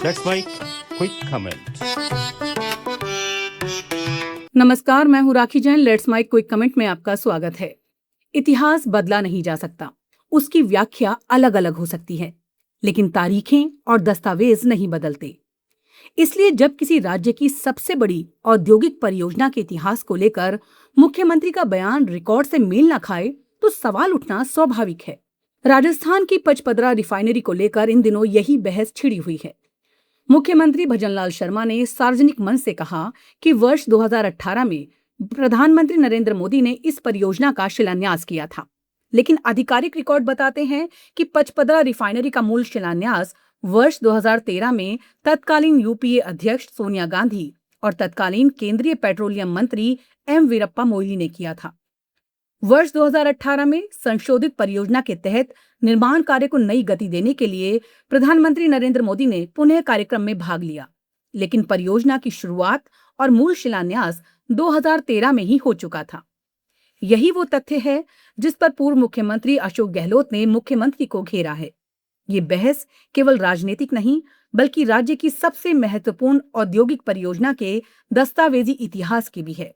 That's my quick comment. नमस्कार, मैं हूँ Rakhi Jain. Let's my quick comment में आपका स्वागत है। इतिहास बदला नहीं जा सकता, उसकी व्याख्या अलग अलग हो सकती है, लेकिन तारीखें और दस्तावेज नहीं बदलते। इसलिए जब किसी राज्य की सबसे बड़ी औद्योगिक परियोजना के इतिहास को लेकर मुख्यमंत्री का बयान रिकॉर्ड से मेल न खाए, तो सवाल उठना स्वाभाविक है। राजस्थान की पचपदरा रिफाइनरी को लेकर इन दिनों यही बहस छिड़ी हुई है। मुख्यमंत्री भजनलाल शर्मा ने सार्वजनिक मंच से कहा कि वर्ष 2018 में प्रधानमंत्री नरेंद्र मोदी ने इस परियोजना का शिलान्यास किया था, लेकिन आधिकारिक रिकॉर्ड बताते हैं कि पचपदरा रिफाइनरी का मूल शिलान्यास वर्ष 2013 में तत्कालीन यूपीए अध्यक्ष सोनिया गांधी और तत्कालीन केंद्रीय पेट्रोलियम मंत्री एम वीरप्पा मोइली ने किया था। वर्ष 2018 में संशोधित परियोजना के तहत निर्माण कार्य को नई गति देने के लिए प्रधानमंत्री नरेंद्र मोदी ने पुनः कार्यक्रम में भाग लिया, लेकिन परियोजना की शुरुआत और मूल शिलान्यास 2013 में ही हो चुका था। यही वो तथ्य है जिस पर पूर्व मुख्यमंत्री अशोक गहलोत ने मुख्यमंत्री को घेरा है। ये बहस केवल राजनीतिक नहीं, बल्कि राज्य की सबसे महत्वपूर्ण औद्योगिक परियोजना के दस्तावेजी इतिहास की भी है।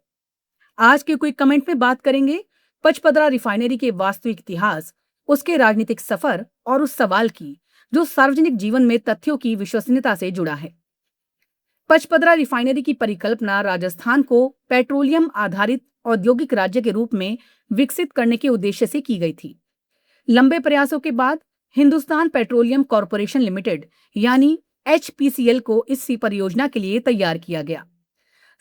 आज के क्विक कमेंट में बात करेंगे पचपदरा रिफाइनरी के वास्तविक इतिहास, उसके राजनीतिक सफर और उस सवाल की जो सार्वजनिक जीवन में तथ्यों की विश्वसनीयता से जुड़ा है। पचपदरा रिफाइनरी की परिकल्पना राजस्थान को पेट्रोलियम आधारित औद्योगिक राज्य के रूप में विकसित करने के उद्देश्य से की गई थी। लंबे प्रयासों के बाद हिंदुस्तान पेट्रोलियम कॉरपोरेशन लिमिटेड यानी HPCL को इस परियोजना के लिए तैयार किया गया।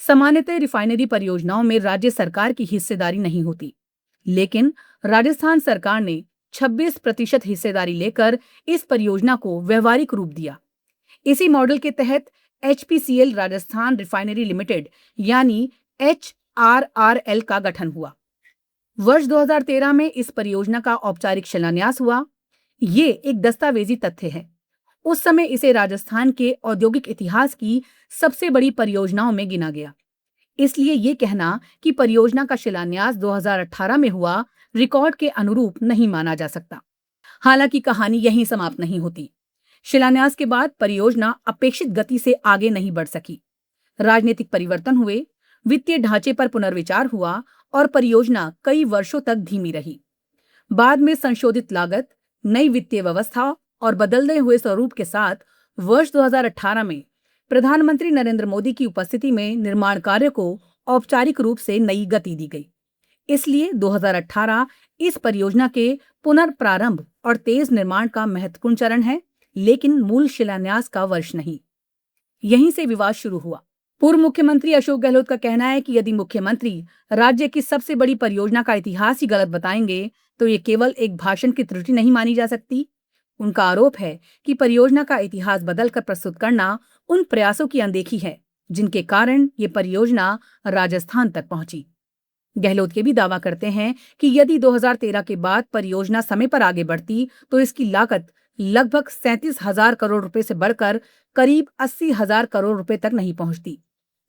सामान्यतः रिफाइनरी परियोजनाओं में राज्य सरकार की हिस्सेदारी नहीं होती, लेकिन राजस्थान सरकार ने 26% हिस्सेदारी लेकर इस परियोजना को व्यवहारिक रूप दिया। इसी मॉडल के तहत HPCL राजस्थान रिफाइनरी लिमिटेड यानी HRRL का गठन हुआ। वर्ष 2013 में इस परियोजना का औपचारिक शिलान्यास हुआ। ये एक दस्तावेजी तथ्य है। उस समय इसे राजस्थान के औद्योगिक इतिहास की सबसे बड़ी परियोजनाओं में गिना गया। इसलिए ये कहना कि परियोजना का शिलान्यास 2018 में हुआ, रिकॉर्ड के अनुरूप नहीं माना जा सकता। हालांकि कहानी यहीं समाप्त नहीं होती। शिलान्यास के बाद परियोजना अपेक्षित गति से आगे नहीं बढ़ सकी। राजनीतिक परिवर्तन हुए, वित्तीय ढांचे पर पुनर्विचार हुआ और परियोजना कई वर्षों तक धीमी रही। बाद में संशोधित लागत, नई वित्तीय व्यवस्था और बदलते हुए स्वरूप के साथ वर्ष 2018 में प्रधानमंत्री नरेंद्र मोदी की उपस्थिति में निर्माण कार्य को औपचारिक रूप से नई गति दी गई। इसलिए 2018 इस परियोजना के पुनर्प्रारंभ और तेज निर्माण का महत्वपूर्ण चरण है, लेकिन मूल शिलान्यास का वर्ष नहीं। यहीं से विवाद शुरू हुआ। पूर्व मुख्यमंत्री अशोक गहलोत का कहना है कि यदि मुख्यमंत्री राज्य की सबसे बड़ी परियोजना का इतिहास ही गलत बताएंगे, तो ये केवल एक भाषण की त्रुटि नहीं मानी जा सकती। उनका आरोप है कि परियोजना का इतिहास बदलकर प्रस्तुत करना उन प्रयासों की अनदेखी है जिनके कारण ये परियोजना राजस्थान तक पहुंची। गहलोत ये भी दावा करते हैं कि यदि 2013 के बाद परियोजना समय पर आगे बढ़ती तो इसकी लागत लगभग 37,000 करोड़ रुपए से बढ़कर करीब 80,000 करोड़ रुपए तक नहीं पहुंचती।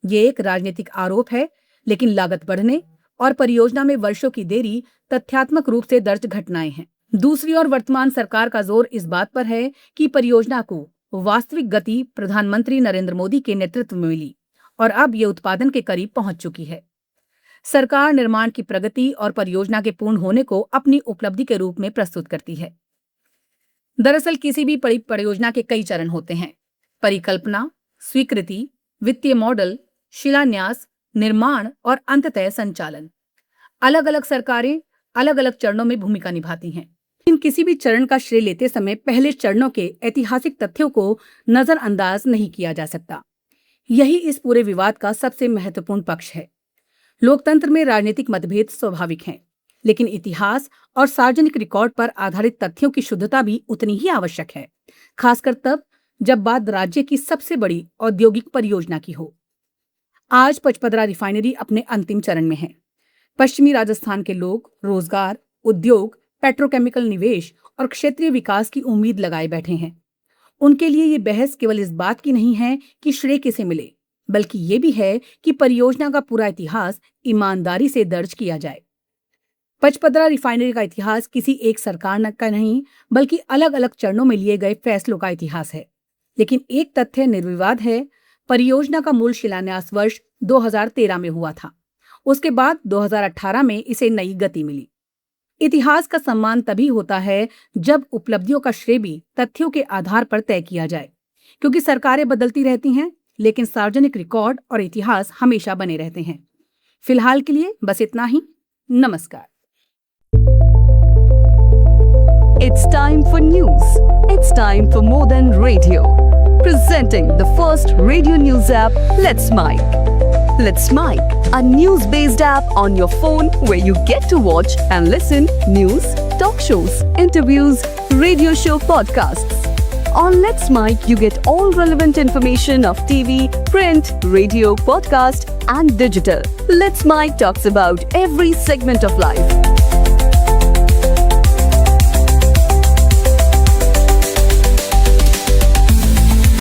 ये एक राजनीतिक आरोप है, लेकिन लागत बढ़ने और परियोजना में वर्षों की देरी तथ्यात्मक रूप से दर्ज घटनाएं हैं। दूसरी ओर वर्तमान सरकार का जोर इस बात पर है कि परियोजना को वास्तविक गति प्रधानमंत्री नरेंद्र मोदी के नेतृत्व में मिली और अब ये उत्पादन के करीब पहुंच चुकी है। सरकार निर्माण की प्रगति और परियोजना के पूर्ण होने को अपनी उपलब्धि के रूप में प्रस्तुत करती है। दरअसल किसी भी बड़ी परियोजना के कई चरण होते हैं: परिकल्पना, स्वीकृति, वित्तीय मॉडल, शिलान्यास, निर्माण और अंततः संचालन। अलग अलग सरकारें अलग अलग चरणों में भूमिका निभाती हैं। लेकिन किसी भी चरण का श्रेय लेते समय पहले चरणों के ऐतिहासिक तथ्यों को नजरअंदाज नहीं किया जा सकता। यही इस पूरे विवाद का सबसे महत्वपूर्ण पक्ष है। लोकतंत्र में राजनीतिक मतभेद स्वाभाविक हैं, लेकिन इतिहास और सार्वजनिक रिकॉर्ड पर आधारित तथ्यों की शुद्धता भी उतनी ही आवश्यक है, खासकर तब जब बात राज्य की सबसे बड़ी औद्योगिक परियोजना की हो। आज पचपदरा रिफाइनरी अपने अंतिम चरण में है। पश्चिमी राजस्थान के लोग रोजगार, उद्योग, पेट्रोकेमिकल निवेश और क्षेत्रीय विकास की उम्मीद लगाए बैठे हैं। उनके लिए ये बहस केवल इस बात की नहीं है कि श्रेय किसे मिले, बल्कि ये भी है कि परियोजना का पूरा इतिहास ईमानदारी से दर्ज किया जाए। पचपदरा रिफाइनरी का इतिहास किसी एक सरकार का नहीं, बल्कि अलग अलग चरणों में लिए गए फैसलों का इतिहास है। लेकिन एक तथ्य निर्विवाद है, परियोजना का मूल शिलान्यास वर्ष 2013 में हुआ था। उसके बाद 2018 में इसे नई गति मिली। इतिहास का सम्मान तभी होता है जब उपलब्धियों का श्रेय भी तथ्यों के आधार पर तय किया जाए, क्योंकि सरकारें बदलती रहती हैं, लेकिन सार्वजनिक रिकॉर्ड और इतिहास हमेशा बने रहते हैं। फिलहाल के लिए बस इतना ही। नमस्कार। It's time for news. It's time for more than radio. Presenting the first radio news app, Let's Mike. Let's Mike, a news-based app on your phone where you get to watch and listen news, talk shows, interviews, radio show podcasts. On Let's Mike, you get all relevant information of TV, print, radio, podcast, and digital. Let's Mike talks about every segment of life.